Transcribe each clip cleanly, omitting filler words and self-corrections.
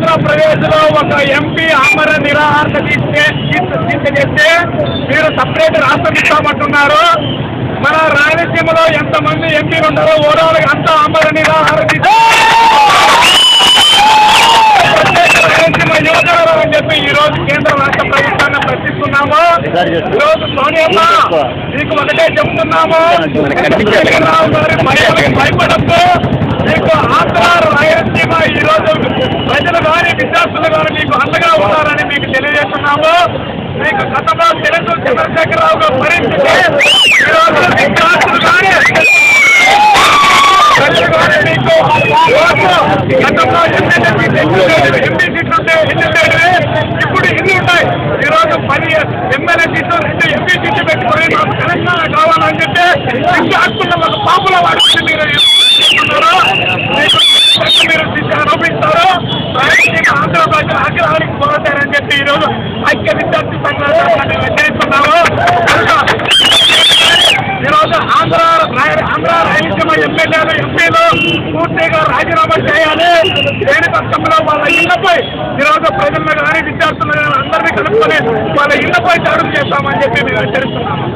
ఆంధ్రప్రదేశ్ లో ఒక ఎంపీ ఆమరణ నిరాహార దీక్ష చేస్తే మీరు సపరేట్ రాష్ట్రం ఇస్తామంటున్నారు. మన రాయలసీమలో ఎంతమంది ఎంపీలు ఉన్నారో ఓవరాల్ అంతా ఆమరణ నిరాహార దీక్ష రాయలసీమ యువజన అని చెప్పి ఈ రోజు కేంద్ర రాష్ట్ర ప్రభుత్వాన్ని ప్రశ్నిస్తున్నాము. ఈ రోజు సోనియమ్మ మీకు ఒకటే చెప్తున్నాము, భయపడద్దు. మీకు ఆంధ్ర రాయలసీమ ఈ రోజు ప్రజలు కానీ విద్యార్థులు కానీ మీకు అండగా ఉన్నారని మీకు తెలియజేస్తున్నాము. మీకు గతంలో తెలుసు చంద్రశేఖరరావు గారు పరిస్థితి ఈరోజు విద్యార్థులు కానీ ప్రజలు కానీ మీకు గతంలో ఎంపీ సీట్లు ఎన్ని ఇప్పుడు ఎన్ని ఉన్నాయి. ఈరోజు 10 ఎమ్మెల్యే సీట్లు 2 ఎంపీ సీట్లు పెట్టుకుని మాకు తెలంగాణ కావాలని చెప్పి విద్యార్థులు ఒక పాపుల వాడుతుంది. మీరు ఆరోపిస్తారు రాయలసీమ ఆంధ్రప్రదేశ్ ఆగ్రహానికి పోతారని చెప్పి ఈరోజు ఐక్య విద్యార్థి సంఘాన్ని హెచ్చరిస్తున్నాము. ఈరోజు ఆంధ్ర రాయలసీమ ఎమ్మెల్యేలు ఎంపీలు పూర్తిగా రాజీనామా చేయాలి. లేని పక్షంలో వాళ్ళ ఇళ్లపై ఈరోజు ప్రజలను కానీ విద్యార్థులు కానీ అందరినీ కలుపుకొని వాళ్ళ ఇళ్లపై దాడులు చేస్తామని చెప్పి మేము హెచ్చరిస్తున్నాము.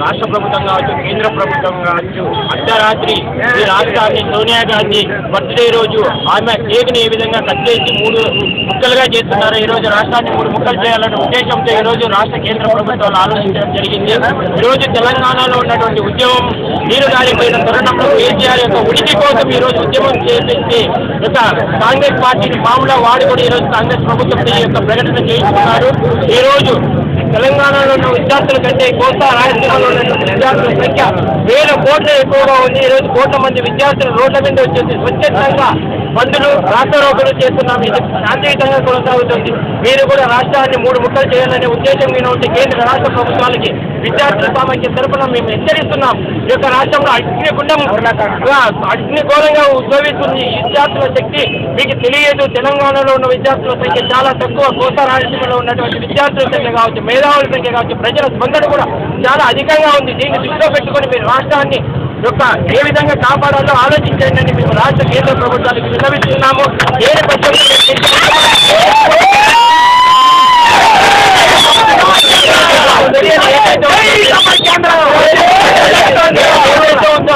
రాష్ట్ర ప్రభుత్వం కావచ్చు, కేంద్ర ప్రభుత్వం కావచ్చు, అర్ధరాత్రి ఈ రాష్ట్రాన్ని సోనియా గాంధీ బర్త్డే రోజు ఆమె కేక్ని ఏ విధంగా కట్ చేసి 3 ముక్కలుగా చేస్తున్నారో ఈ రోజు రాష్ట్రాన్ని 3 ముక్కలు చేయాలనే ఉద్దేశంతో ఈ రోజు రాష్ట్ర కేంద్ర ప్రభుత్వాలు ఆలోచించడం జరిగింది. ఈరోజు తెలంగాణలో ఉన్నటువంటి ఉద్యమం నీరు గారిపోయిన తరుణంలో కేసీఆర్ యొక్క ఉనికి కోసం ఈ రోజు ఉద్యమం చేసేసి కాంగ్రెస్ పార్టీని మామూలుగా వాడుకొని ఈ రోజు కాంగ్రెస్ ప్రభుత్వం యొక్క ప్రకటన చేయించుకున్నారు. ఈ రోజు తెలంగాణలో ఉన్న విద్యార్థుల కంటే కోస్తా రాయలసీమలో ఉన్నటువంటి విద్యార్థుల సంఖ్య 1000 కోట్ల ఎక్కువగా ఉంది. ఈ రోజు కోట్ల మంది విద్యార్థులు రోడ్ల మీద వచ్చేసి స్వచ్ఛందంగా బంధులు రాష్ట్రారోపణ చేస్తున్నాం. ఇది శాంతియుతంగా కొనసాగుతుంది. మీరు కూడా రాష్ట్రాన్ని 3 ముక్కలు చేయాలనే ఉద్దేశం మీద ఉంటే కేంద్ర రాష్ట్ర ప్రభుత్వాలకి విద్యార్థుల సామాఖ్య తరఫున మేము హెచ్చరిస్తున్నాం. ఈ యొక్క రాష్ట్రంలో అగ్నిగోళంగా ఉద్భవిస్తుంది ఈ విద్యార్థుల శక్తి మీకు తెలియదు. తెలంగాణలో ఉన్న విద్యార్థుల సంఖ్య చాలా తక్కువ. కోస్తా రాయలసీమలో ఉన్నటువంటి విద్యార్థుల సంఖ్య కావచ్చు, మేధావుల సంఖ్య కావచ్చు, ప్రజల స్పందన కూడా చాలా అధికంగా ఉంది. దీన్ని దృష్టిలో పెట్టుకొని మీరు రాష్ట్రాన్ని యొక్క ఏ విధంగా కాపాడాలో ఆలోచించండి అని మేము రాష్ట్ర కేంద్ర ప్రభుత్వానికి విన్నవిస్తున్నాము. ఏది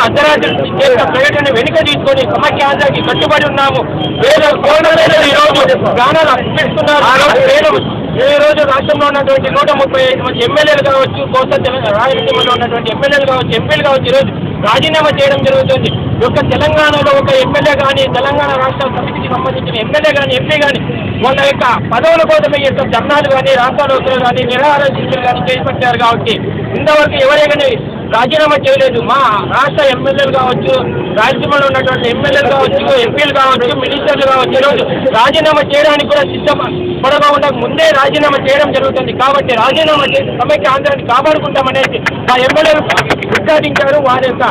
అర్ధరాత్రి ప్రకటన వెనుక తీసుకొని సమాఖ్యాంధ్రానికి కట్టుబడి ఉన్నాము. వేల ఈరోజు ప్రాణాలు అర్పిస్తున్నారు. ఈ రోజు రాష్ట్రంలో ఉన్నటువంటి 135 మంది ఎమ్మెల్యేలు కావచ్చు, కోస్తా రాయలసీమలో ఉన్నటువంటి ఎమ్మెల్యేలు కావచ్చు, ఎంపీలు కావచ్చు, ఈరోజు రాజీనామా చేయడం జరుగుతుంది. యొక్క తెలంగాణలో ఒక ఎమ్మెల్యే కానీ, తెలంగాణ రాష్ట్ర సమితికి సంబంధించిన ఎమ్మెల్యే కానీ, ఎంపీ కానీ వాళ్ళ యొక్క పదవుల కోసమే యొక్క ధర్నాలు కానీ, రాష్ట్రాలు కానీ, నిరాహార దీక్షలు కానీ చేపట్టారు. కాబట్టి ఇంతవరకు ఎవరైనా రాజీనామా చేయలేదు. మా రాష్ట్ర ఎమ్మెల్యేలు కావచ్చు, రాయలసీమలో ఉన్నటువంటి ఎమ్మెల్యేలు కావచ్చు, ఎంపీలు కావచ్చు, మినిస్టర్లు కావచ్చు, ఈరోజు రాజీనామా చేయడానికి కూడా సిద్ధం పడకుండా ముందే రాజీనామా చేయడం జరుగుతుంది. కాబట్టి రాజీనామా చేసి సమైక్య ఆంధ్రాన్ని కాపాడుకుంటామనేసి ఆ ఎమ్మెల్యేలు ఉద్ఘాటించారు. వారి యొక్క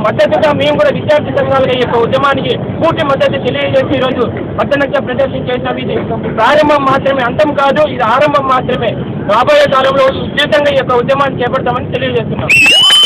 మద్దతుగా మేము కూడా విద్యార్థి సంఘాలుగా ఈ యొక్క ఉద్యమానికి పూర్తి మద్దతు తెలియజేసి ఈరోజు మద్దతుగా ప్రదర్శన చేసినాం. ఇది ప్రారంభం మాత్రమే, అంతం కాదు. ఇది ఆరంభం మాత్రమే. రాబోయే కాలంలో ఉచితంగా ఈ యొక్క ఉద్యమాన్ని చేపడతామని తెలియజేస్తున్నాం.